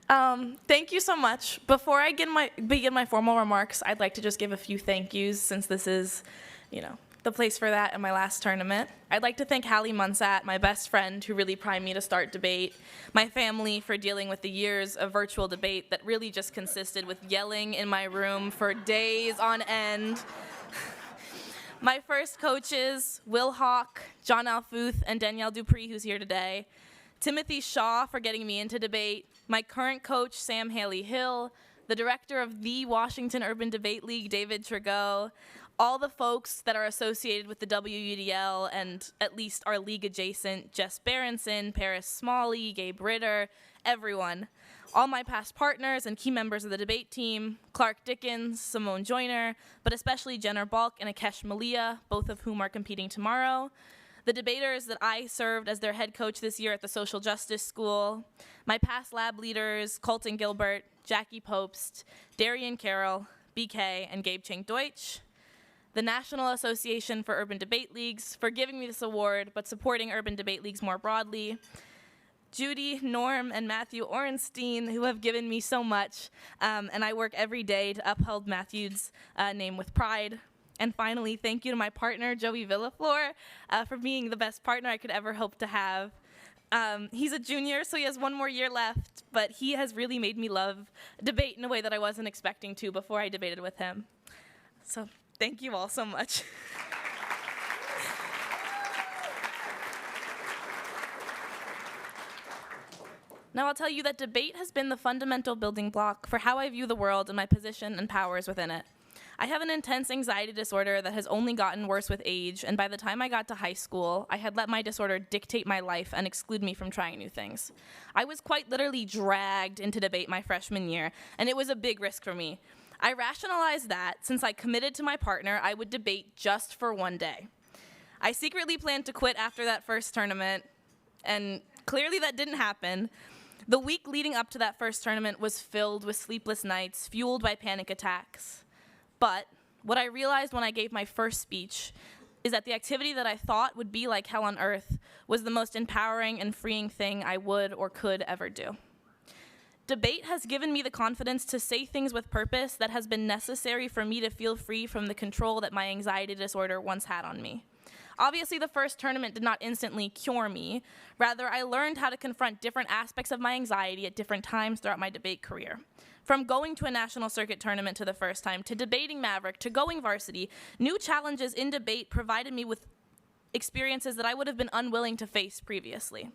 Thank you so much. Before I begin my formal remarks, I'd like to just give a few thank yous since this is, the place for that in my last tournament. I'd like to thank Hallie Munsat, my best friend who really primed me to start debate, my family for dealing with the years of virtual debate that really just consisted with yelling in my room for days on end. My first coaches, Will Hawk, John Alfuth, and Danielle Dupree, who's here today. Timothy Shaw for getting me into debate. My current coach, Sam Haley-Hill. The director of the Washington Urban Debate League, David Trigot. All the folks that are associated with the WUDL and at least our league adjacent, Jess Berenson, Paris Smalley, Gabe Ritter, everyone. All my past partners and key members of the debate team, Clark Dickens, Simone Joyner, but especially Jenner Balk and Akesh Malia, both of whom are competing tomorrow. The debaters that I served as their head coach this year at the Social Justice School. My past lab leaders, Colton Gilbert, Jackie Popst, Darian Carroll, BK, and Gabe Cheng Deutsch. The National Association for Urban Debate Leagues for giving me this award, but supporting urban debate leagues more broadly. Judy, Norm, and Matthew Orenstein, who have given me so much, and I work every day to uphold Matthew's name with pride. And finally, thank you to my partner, Joey Villaflor, for being the best partner I could ever hope to have. He's a junior, so he has one more year left, but he has really made me love debate in a way that I wasn't expecting to before I debated with him. So thank you all so much. Now I'll tell you that debate has been the fundamental building block for how I view the world and my position and powers within it. I have an intense anxiety disorder that has only gotten worse with age, and by the time I got to high school, I had let my disorder dictate my life and exclude me from trying new things. I was quite literally dragged into debate my freshman year, and it was a big risk for me. I rationalized that since I committed to my partner, I would debate just for one day. I secretly planned to quit after that first tournament, and clearly that didn't happen. The week leading up to that first tournament was filled with sleepless nights, fueled by panic attacks. But what I realized when I gave my first speech is that the activity that I thought would be like hell on earth was the most empowering and freeing thing I would or could ever do. Debate has given me the confidence to say things with purpose that has been necessary for me to feel free from the control that my anxiety disorder once had on me. Obviously, the first tournament did not instantly cure me. Rather, I learned how to confront different aspects of my anxiety at different times throughout my debate career. From going to a national circuit tournament to the first time, to debating Maverick, to going varsity, new challenges in debate provided me with experiences that I would have been unwilling to face previously.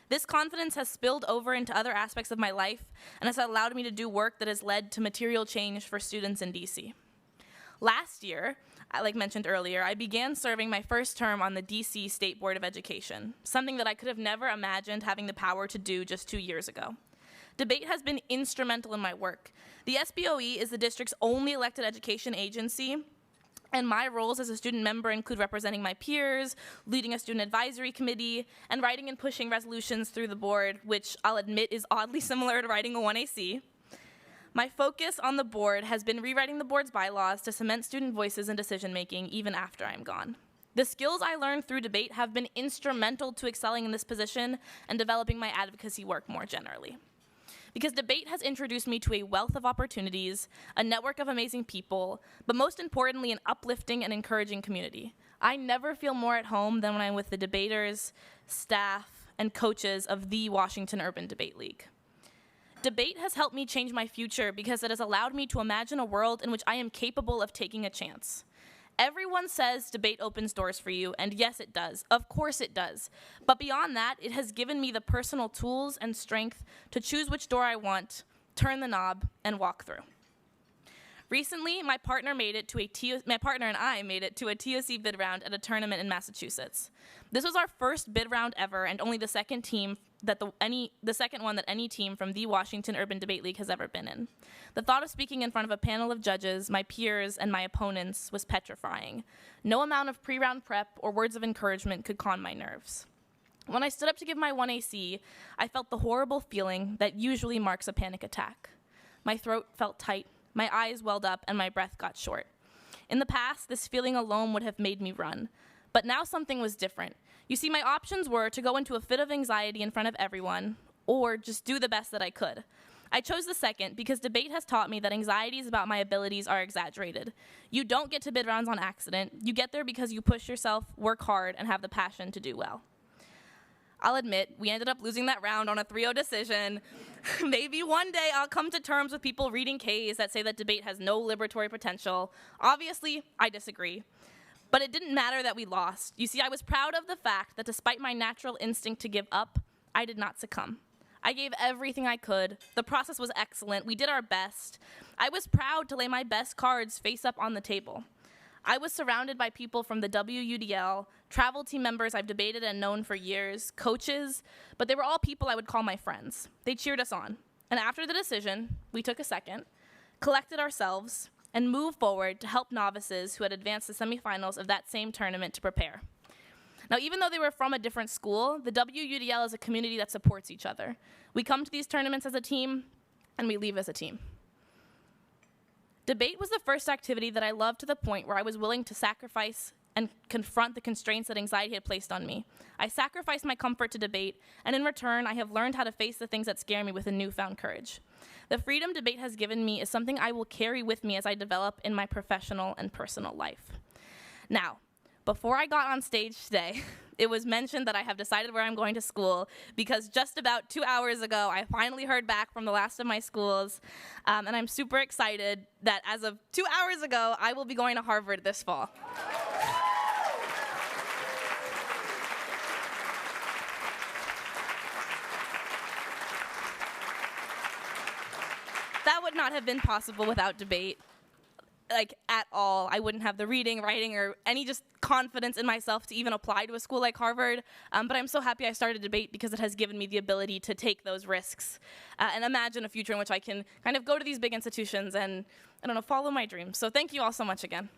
This confidence has spilled over into other aspects of my life and has allowed me to do work that has led to material change for students in DC. Last year, like mentioned earlier, I began serving my first term on the DC State Board of Education, something that I could have never imagined having the power to do just 2 years ago. Debate has been instrumental in my work. The SBOE is the district's only elected education agency, and my roles as a student member include representing my peers, leading a student advisory committee, and writing and pushing resolutions through the board, which I'll admit is oddly similar to writing a 1AC. My focus on the board has been rewriting the board's bylaws to cement student voices in decision-making even after I'm gone. The skills I learned through debate have been instrumental to excelling in this position and developing my advocacy work more generally. Because debate has introduced me to a wealth of opportunities, a network of amazing people, but most importantly, an uplifting and encouraging community. I never feel more at home than when I'm with the debaters, staff, and coaches of the Washington Urban Debate League. Debate has helped me change my future because it has allowed me to imagine a world in which I am capable of taking a chance. Everyone says debate opens doors for you, and yes, it does. Of course it does. But beyond that, it has given me the personal tools and strength to choose which door I want, turn the knob, and walk through. Recently, my partner and I made it to a TOC bid round at a tournament in Massachusetts. This was our first bid round ever, and only the second one that any team from the Washington Urban Debate League has ever been in. The thought of speaking in front of a panel of judges, my peers, and my opponents was petrifying. No amount of pre-round prep or words of encouragement could calm my nerves. When I stood up to give my 1AC, I felt the horrible feeling that usually marks a panic attack. My throat felt tight, my eyes welled up, and my breath got short. In the past, this feeling alone would have made me run. But now something was different. You see, my options were to go into a fit of anxiety in front of everyone, or just do the best that I could. I chose the second because debate has taught me that anxieties about my abilities are exaggerated. You don't get to bid rounds on accident. You get there because you push yourself, work hard, and have the passion to do well. I'll admit, we ended up losing that round on a 3-0 decision. Maybe one day I'll come to terms with people reading Ks that say that debate has no liberatory potential. Obviously, I disagree. But it didn't matter that we lost. You see, I was proud of the fact that despite my natural instinct to give up, I did not succumb. I gave everything I could. The process was excellent. We did our best. I was proud to lay my best cards face up on the table. I was surrounded by people from the WUDL, travel team members I've debated and known for years, coaches, but they were all people I would call my friends. They cheered us on. And after the decision, we took a second, collected ourselves, and moved forward to help novices who had advanced to semifinals of that same tournament to prepare. Now, even though they were from a different school, the WUDL is a community that supports each other. We come to these tournaments as a team, and we leave as a team. Debate was the first activity that I loved to the point where I was willing to sacrifice and confront the constraints that anxiety had placed on me. I sacrificed my comfort to debate, and in return, I have learned how to face the things that scare me with a newfound courage. The freedom debate has given me is something I will carry with me as I develop in my professional and personal life. Now, before I got on stage today, it was mentioned that I have decided where I'm going to school because just about 2 hours ago, I finally heard back from the last of my schools, and I'm super excited that as of 2 hours ago, I will be going to Harvard this fall. That would not have been possible without debate. Like, at all. I wouldn't have the reading, writing, or any just confidence in myself to even apply to a school like Harvard. But I'm so happy I started debate because it has given me the ability to take those risks and imagine a future in which I can kind of go to these big institutions and, I don't know, follow my dreams. So thank you all so much again.